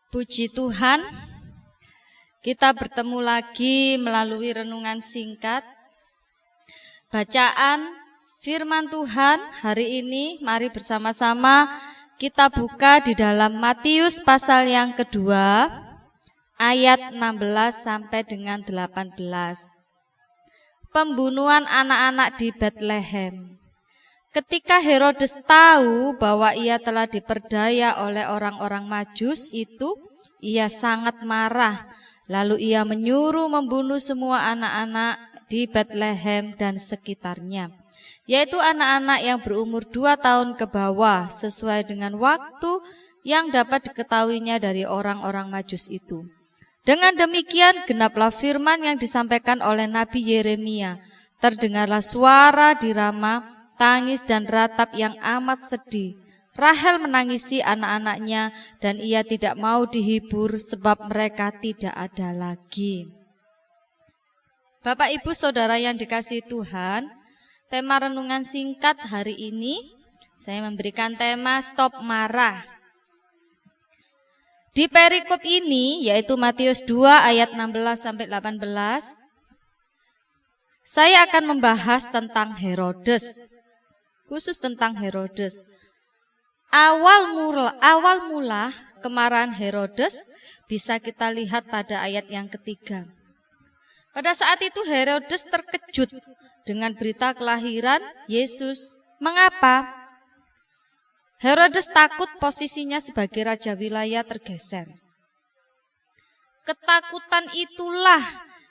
Puji Tuhan, kita bertemu lagi melalui renungan singkat. Bacaan firman Tuhan hari ini, mari bersama-sama kita buka di dalam Matius pasal yang kedua, ayat 16 sampai dengan 18. Pembunuhan anak-anak di Betlehem. Ketika Herodes tahu bahwa ia telah diperdaya oleh orang-orang Majus itu, ia sangat marah. Lalu ia menyuruh membunuh semua anak-anak di Betlehem dan sekitarnya, yaitu anak-anak yang berumur 2 tahun ke bawah, sesuai dengan waktu yang dapat diketahuinya dari orang-orang Majus itu. Dengan demikian genaplah firman yang disampaikan oleh Nabi Yeremia. Terdengarlah suara di Rama, tangis dan ratap yang amat sedih. Rahel menangisi anak-anaknya dan ia tidak mau dihibur sebab mereka tidak ada lagi. Bapak, Ibu, Saudara yang dikasihi Tuhan, tema renungan singkat hari ini saya memberikan tema Stop Marah. Di perikop ini, yaitu Matius 2 ayat 16 sampai 18, saya akan membahas tentang Herodes. Khusus tentang Herodes. Awal mula kemarahan Herodes bisa kita lihat pada ayat yang ketiga. Pada saat itu Herodes terkejut dengan berita kelahiran Yesus. Mengapa? Herodes takut posisinya sebagai raja wilayah tergeser. Ketakutan itulah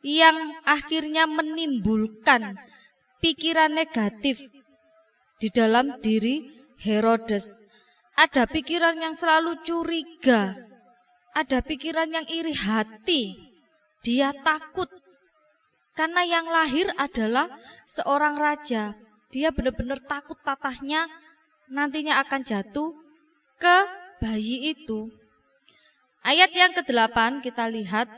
yang akhirnya menimbulkan pikiran negatif di dalam diri Herodes. Ada pikiran yang selalu curiga, ada pikiran yang iri hati. Dia takut karena yang lahir adalah seorang raja. Dia benar-benar takut tatahnya nantinya akan jatuh ke bayi itu. Ayat yang ke-8 kita lihat,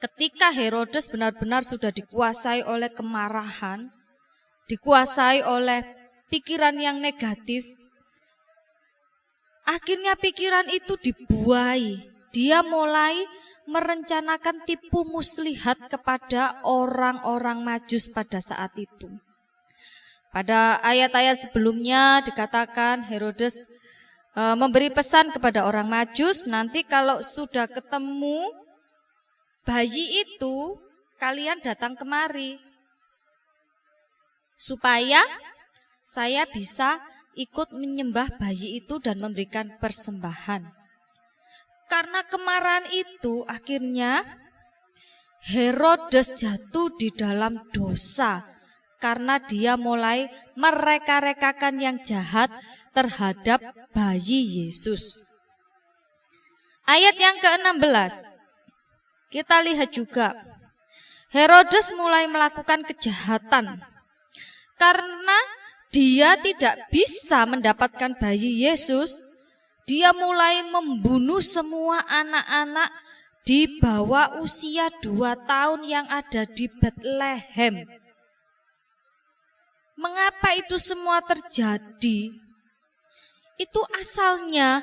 ketika Herodes benar-benar sudah dikuasai oleh kemarahan, dikuasai oleh pikiran yang negatif, akhirnya pikiran itu dibuai. Dia mulai merencanakan tipu muslihat kepada orang-orang Majus pada saat itu. Pada ayat-ayat sebelumnya dikatakan Herodes memberi pesan kepada orang Majus, nanti kalau sudah ketemu bayi itu, kalian datang kemari, supaya saya bisa ikut menyembah bayi itu dan memberikan persembahan. Karena kemarahan itu akhirnya Herodes jatuh di dalam dosa. Karena dia mulai mereka-rekakan yang jahat terhadap bayi Yesus. Ayat yang ke-16 kita lihat juga, Herodes mulai melakukan kejahatan. Karena dia tidak bisa mendapatkan bayi Yesus, dia mulai membunuh semua anak-anak di bawah usia 2 tahun yang ada di Betlehem. Mengapa itu semua terjadi? Itu asalnya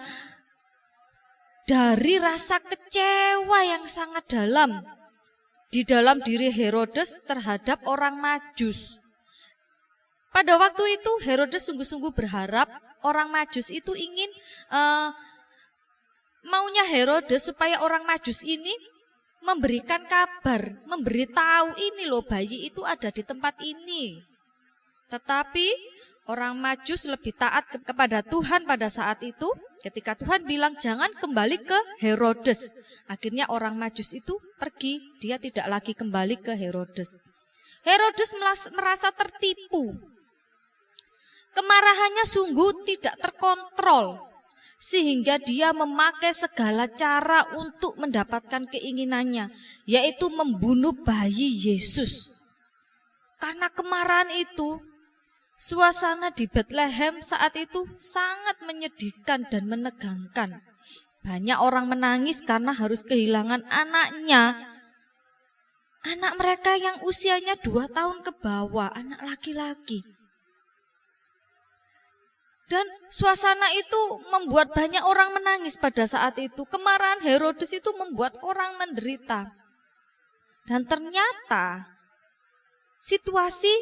dari rasa kecewa yang sangat dalam di dalam diri Herodes terhadap orang Majus. Pada waktu itu Herodes sungguh-sungguh berharap orang Majus itu ingin maunya Herodes supaya orang Majus ini memberikan kabar, memberitahu ini loh bayi itu ada di tempat ini. Tetapi orang Majus lebih taat kepada Tuhan pada saat itu. Ketika Tuhan bilang jangan kembali ke Herodes, akhirnya orang Majus itu pergi, dia tidak lagi kembali ke Herodes. Herodes merasa tertipu. Kemarahannya sungguh tidak terkontrol, sehingga dia memakai segala cara untuk mendapatkan keinginannya, yaitu membunuh bayi Yesus. Karena kemarahan itu, suasana di Betlehem saat itu sangat menyedihkan dan menegangkan. Banyak orang menangis karena harus kehilangan anaknya. Anak mereka yang usianya 2 tahun ke bawah, anak laki-laki. Dan suasana itu membuat banyak orang menangis pada saat itu. Kemarahan Herodes itu membuat orang menderita. Dan ternyata situasi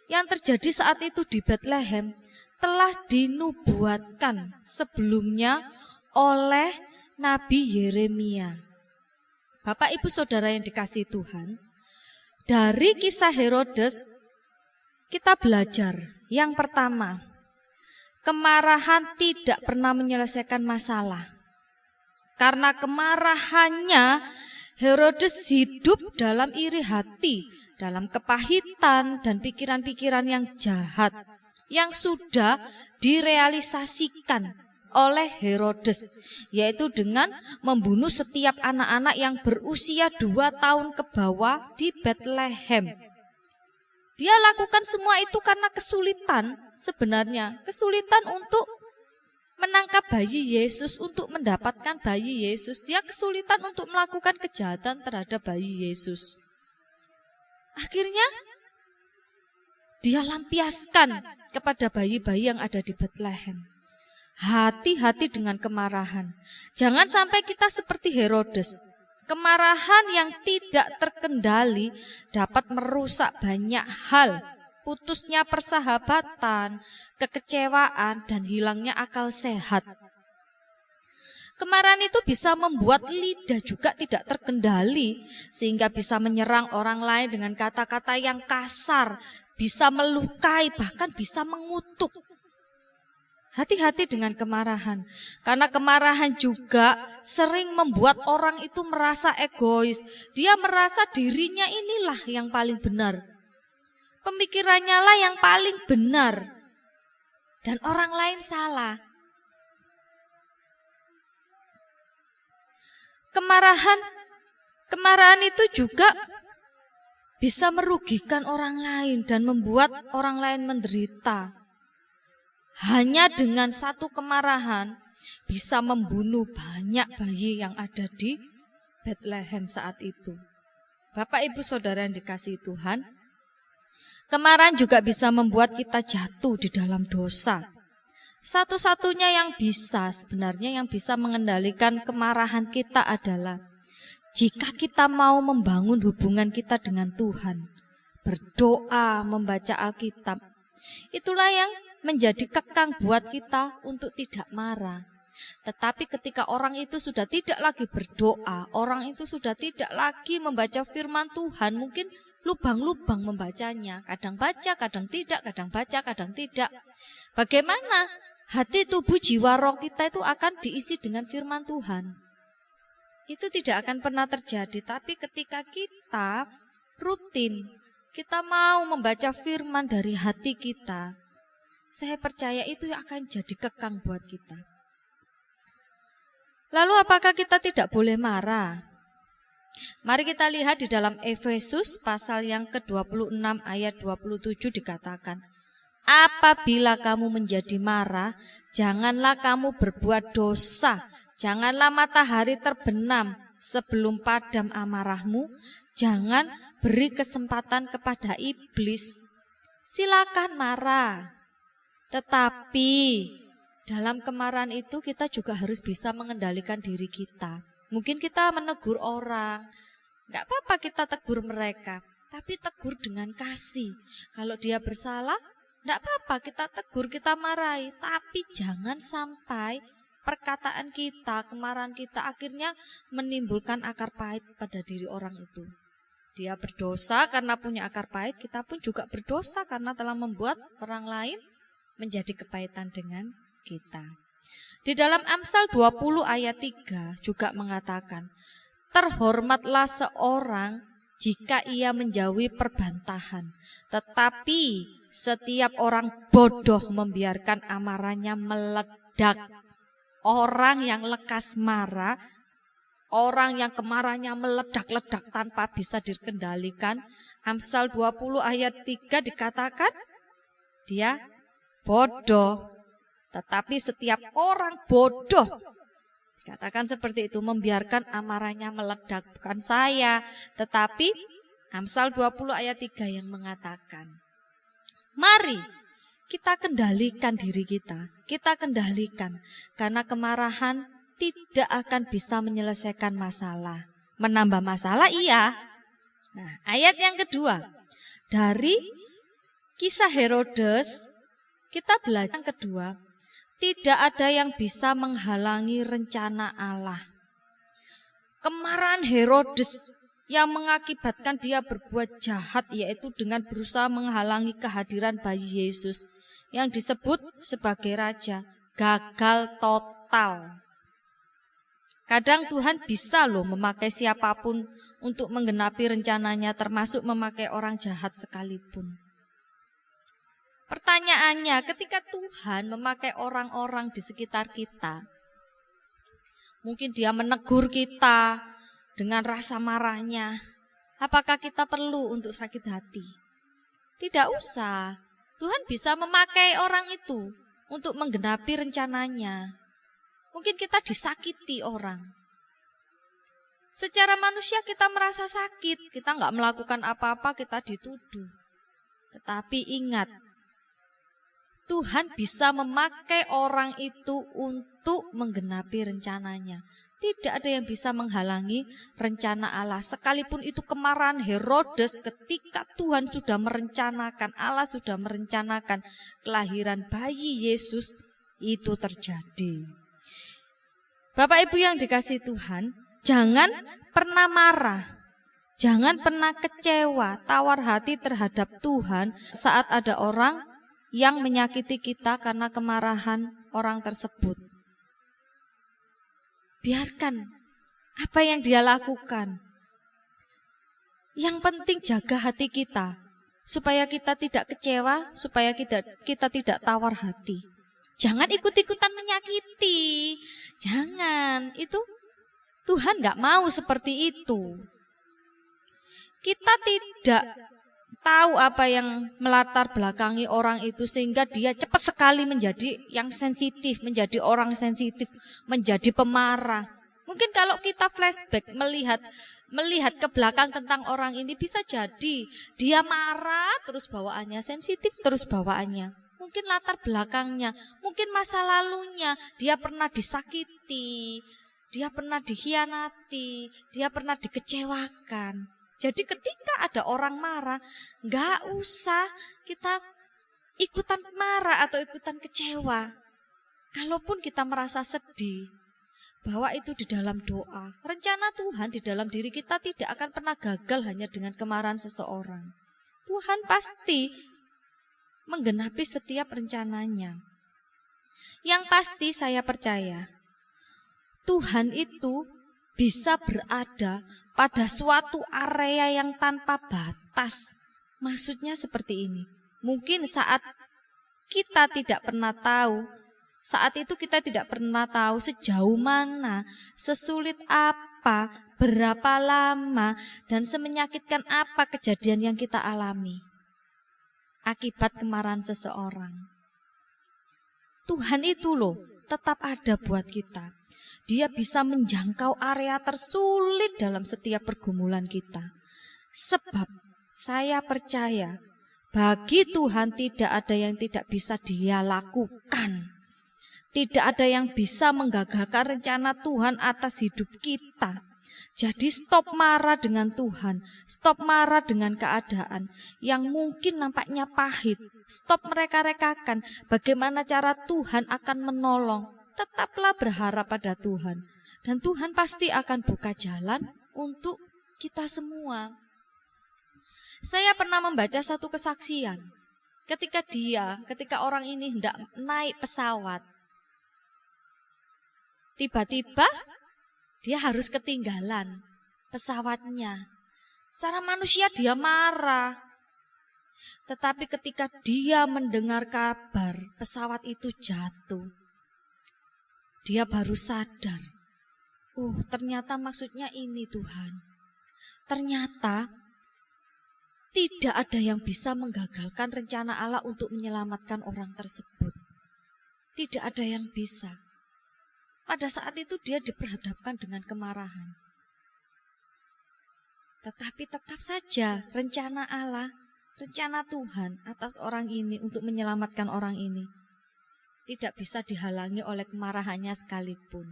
yang terjadi saat itu di Bethlehem telah dinubuatkan sebelumnya oleh Nabi Yeremia. Bapak Ibu Saudara yang dikasihi Tuhan, dari kisah Herodes kita belajar yang pertama, kemarahan tidak pernah menyelesaikan masalah. Karena kemarahannya, Herodes hidup dalam iri hati, dalam kepahitan dan pikiran-pikiran yang jahat yang sudah direalisasikan oleh Herodes, yaitu dengan membunuh setiap anak-anak yang berusia 2 tahun ke bawah di Bethlehem. Dia lakukan semua itu karena kesulitan sebenarnya, kesulitan untuk menangkap bayi Yesus, untuk mendapatkan bayi Yesus. Dia kesulitan untuk melakukan kejahatan terhadap bayi Yesus. Akhirnya dia lampiaskan kepada bayi-bayi yang ada di Bethlehem. Hati-hati dengan kemarahan. Jangan sampai kita seperti Herodes. Kemarahan yang tidak terkendali dapat merusak banyak hal. Putusnya persahabatan, kekecewaan, dan hilangnya akal sehat. Kemarahan itu bisa membuat lidah juga tidak terkendali, sehingga bisa menyerang orang lain dengan kata-kata yang kasar, bisa melukai, bahkan bisa mengutuk. Hati-hati dengan kemarahan, karena kemarahan juga sering membuat orang itu merasa egois. Dia merasa dirinya inilah yang paling benar, pemikirannya lah yang paling benar, dan orang lain salah. Kemarahan itu juga bisa merugikan orang lain dan membuat orang lain menderita. Hanya dengan satu kemarahan bisa membunuh banyak bayi yang ada di Bethlehem saat itu. Bapak Ibu Saudara yang dikasihi Tuhan, kemarahan juga bisa membuat kita jatuh di dalam dosa. Satu-satunya yang bisa mengendalikan kemarahan kita adalah jika kita mau membangun hubungan kita dengan Tuhan, berdoa, membaca Alkitab. Itulah yang menjadi kekang buat kita untuk tidak marah. Tetapi ketika orang itu sudah tidak lagi berdoa, orang itu sudah tidak lagi membaca firman Tuhan, mungkin lubang-lubang membacanya, kadang baca, kadang tidak, kadang baca, kadang tidak. Bagaimana hati, tubuh, jiwa, roh kita itu akan diisi dengan firman Tuhan? Itu tidak akan pernah terjadi. Tapi ketika kita rutin, kita mau membaca firman dari hati kita, saya percaya itu akan jadi kekang buat kita. Lalu apakah kita tidak boleh marah? Mari kita lihat di dalam Efesus pasal yang ke-26 ayat 27 dikatakan, apabila kamu menjadi marah, janganlah kamu berbuat dosa, janganlah matahari terbenam sebelum padam amarahmu, jangan beri kesempatan kepada iblis. Silakan marah, tetapi dalam kemarahan itu kita juga harus bisa mengendalikan diri kita. Mungkin kita menegur orang, gak apa-apa kita tegur mereka, tapi tegur dengan kasih. Kalau dia bersalah, gak apa-apa kita tegur, kita marahi, tapi jangan sampai perkataan kita, kemarahan kita akhirnya menimbulkan akar pahit pada diri orang itu. Dia berdosa karena punya akar pahit, kita pun juga berdosa karena telah membuat orang lain menjadi kepahitan dengan kita. Di dalam Amsal 20 ayat 3 juga mengatakan, terhormatlah seorang jika ia menjauhi perbantahan, tetapi setiap orang bodoh membiarkan amarahnya meledak. Orang yang lekas marah, orang yang kemarahannya meledak-ledak tanpa bisa dikendalikan, Amsal 20 ayat 3 dikatakan, dia bodoh. Tetapi setiap orang bodoh, katakan seperti itu, membiarkan amarahnya meledak. Bukan saya, tetapi Amsal 20 ayat 3 yang mengatakan. Mari kita kendalikan diri kita kendalikan. Karena kemarahan tidak akan bisa menyelesaikan masalah. Menambah masalah iya. Nah, ayat yang kedua, dari kisah Herodes, kita belajar yang kedua, tidak ada yang bisa menghalangi rencana Allah. Kemarahan Herodes yang mengakibatkan dia berbuat jahat, yaitu dengan berusaha menghalangi kehadiran bayi Yesus yang disebut sebagai raja, gagal total. Kadang Tuhan bisa loh memakai siapapun untuk menggenapi rencananya, termasuk memakai orang jahat sekalipun. Pertanyaannya, ketika Tuhan memakai orang-orang di sekitar kita, mungkin dia menegur kita dengan rasa marahnya, apakah kita perlu untuk sakit hati? Tidak usah. Tuhan bisa memakai orang itu untuk menggenapi rencananya. Mungkin kita disakiti orang. Secara manusia kita merasa sakit, kita nggak melakukan apa-apa, kita dituduh. Tetapi ingat, Tuhan bisa memakai orang itu untuk menggenapi rencananya. Tidak ada yang bisa menghalangi rencana Allah. Sekalipun itu kemarahan Herodes, ketika Tuhan sudah merencanakan, Allah sudah merencanakan kelahiran bayi Yesus, itu terjadi. Bapak Ibu yang dikasihi Tuhan, jangan pernah marah. Jangan pernah kecewa, tawar hati terhadap Tuhan saat ada orang yang menyakiti kita karena kemarahan orang tersebut. Biarkan apa yang dia lakukan. Yang penting jaga hati kita, supaya kita tidak kecewa, supaya kita tidak tawar hati. Jangan ikut-ikutan menyakiti. Jangan, itu Tuhan gak mau seperti itu. Kita tidak tahu apa yang melatar belakangi orang itu sehingga dia cepat sekali menjadi yang sensitif, menjadi orang sensitif, menjadi pemarah. Mungkin kalau kita flashback melihat ke belakang tentang orang ini, bisa jadi dia marah terus bawaannya, sensitif terus bawaannya. Mungkin latar belakangnya, mungkin masa lalunya, dia pernah disakiti, dia pernah dikhianati, dia pernah dikecewakan. Jadi ketika ada orang marah, gak usah kita ikutan marah atau ikutan kecewa. Kalaupun kita merasa sedih, bawa itu di dalam doa. Rencana Tuhan di dalam diri kita tidak akan pernah gagal hanya dengan kemarahan seseorang. Tuhan pasti menggenapi setiap rencananya. Yang pasti saya percaya, Tuhan itu bisa berada pada suatu area yang tanpa batas. Maksudnya seperti ini. Mungkin saat kita tidak pernah tahu, saat itu kita tidak pernah tahu sejauh mana, sesulit apa, berapa lama, dan semenyakitkan apa kejadian yang kita alami akibat kemarahan seseorang. Tuhan itu loh tetap ada buat kita. Dia bisa menjangkau area tersulit dalam setiap pergumulan kita. Sebab saya percaya bagi Tuhan tidak ada yang tidak bisa Dia lakukan. Tidak ada yang bisa menggagalkan rencana Tuhan atas hidup kita. Jadi stop marah dengan Tuhan, stop marah dengan keadaan yang mungkin nampaknya pahit. Stop mereka-rekakan bagaimana cara Tuhan akan menolong. Tetaplah berharap pada Tuhan. Dan Tuhan pasti akan buka jalan untuk kita semua. Saya pernah membaca satu kesaksian. Ketika orang ini hendak naik pesawat, tiba-tiba dia harus ketinggalan pesawatnya. Secara manusia dia marah. Tetapi ketika dia mendengar kabar pesawat itu jatuh, dia baru sadar, oh ternyata maksudnya ini Tuhan. Ternyata tidak ada yang bisa menggagalkan rencana Allah untuk menyelamatkan orang tersebut. Tidak ada yang bisa. Pada saat itu dia diperhadapkan dengan kemarahan. Tetapi tetap saja rencana Allah Rencana Tuhan atas orang ini untuk menyelamatkan orang ini tidak bisa dihalangi oleh kemarahannya sekalipun.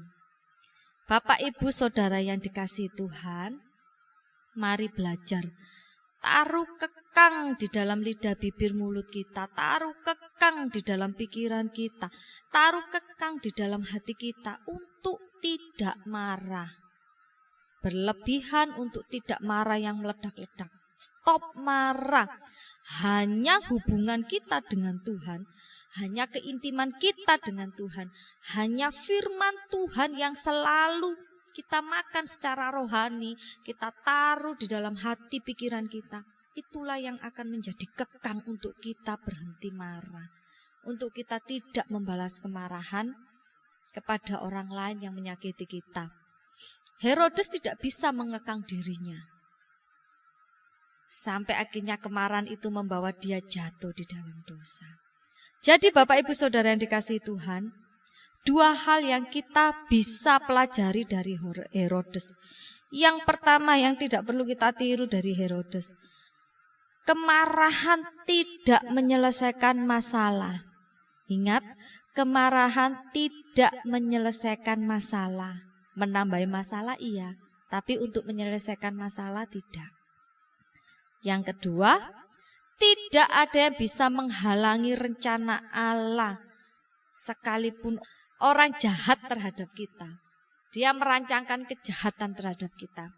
Bapak, Ibu, Saudara yang dikasihi Tuhan, mari belajar. Taruh kekang di dalam lidah bibir mulut kita, taruh kekang di dalam pikiran kita, taruh kekang di dalam hati kita untuk tidak marah. Berlebihan untuk tidak marah yang meledak-ledak. Stop marah. Hanya hubungan kita dengan Tuhan, hanya keintiman kita dengan Tuhan, hanya firman Tuhan yang selalu kita makan secara rohani, kita taruh di dalam hati pikiran kita. Itulah yang akan menjadi kekang untuk kita berhenti marah. Untuk kita tidak membalas kemarahan kepada orang lain yang menyakiti kita. Herodes tidak bisa mengekang dirinya. Sampai akhirnya kemarahan itu membawa dia jatuh di dalam dosa. Jadi Bapak, Ibu, Saudara yang dikasihi Tuhan, dua hal yang kita bisa pelajari dari Herodes. Yang pertama yang tidak perlu kita tiru dari Herodes, kemarahan tidak menyelesaikan masalah. Ingat, kemarahan tidak menyelesaikan masalah. Menambah masalah iya, tapi untuk menyelesaikan masalah tidak. Yang kedua, tidak ada yang bisa menghalangi rencana Allah. Sekalipun orang jahat terhadap kita, dia merancangkan kejahatan terhadap kita,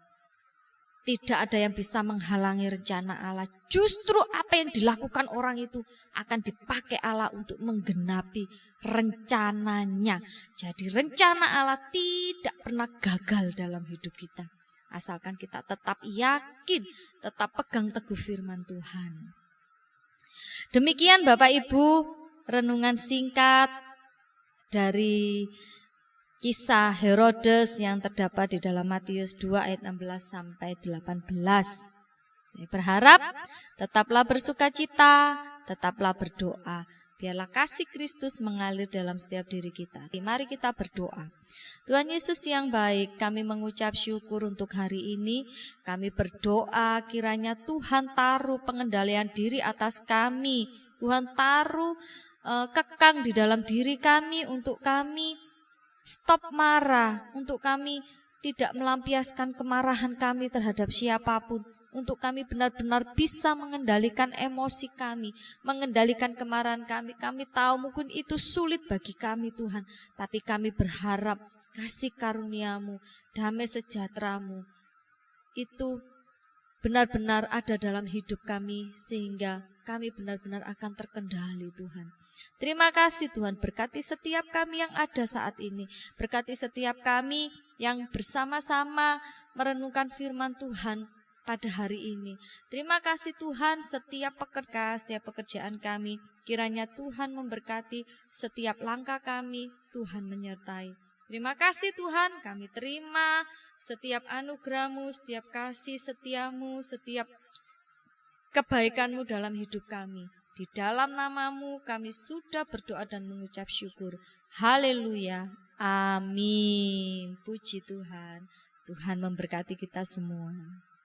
tidak ada yang bisa menghalangi rencana Allah. Justru apa yang dilakukan orang itu akan dipakai Allah untuk menggenapi rencananya. Jadi rencana Allah tidak pernah gagal dalam hidup kita, asalkan kita tetap yakin, tetap pegang teguh firman Tuhan. Demikian Bapak Ibu, renungan singkat dari kisah Herodes yang terdapat di dalam Matius 2 ayat 16 sampai 18. Saya berharap tetaplah bersukacita, tetaplah berdoa. Biarlah kasih Kristus mengalir dalam setiap diri kita. Mari kita berdoa. Tuhan Yesus yang baik, kami mengucap syukur untuk hari ini. Kami berdoa kiranya Tuhan taruh pengendalian diri atas kami. Tuhan taruh kekang di dalam diri kami untuk kami stop marah, untuk kami tidak melampiaskan kemarahan kami terhadap siapapun. Untuk kami benar-benar bisa mengendalikan emosi kami, mengendalikan kemarahan kami. Kami tahu mungkin itu sulit bagi kami Tuhan, tapi kami berharap kasih karunia-Mu, damai sejahtera-Mu itu benar-benar ada dalam hidup kami, sehingga kami benar-benar akan terkendali Tuhan. Terima kasih Tuhan, berkati setiap kami yang ada saat ini, berkati setiap kami yang bersama-sama merenungkan firman Tuhan pada hari ini. Terima kasih Tuhan, setiap pekerjaan kami, kiranya Tuhan memberkati setiap langkah kami, Tuhan menyertai. Terima kasih Tuhan, kami terima setiap anugerah-Mu, setiap kasih setia-Mu, setiap kebaikan-Mu dalam hidup kami. Di dalam nama-Mu kami sudah berdoa dan mengucap syukur. Haleluya, amin. Puji Tuhan, Tuhan memberkati kita semua.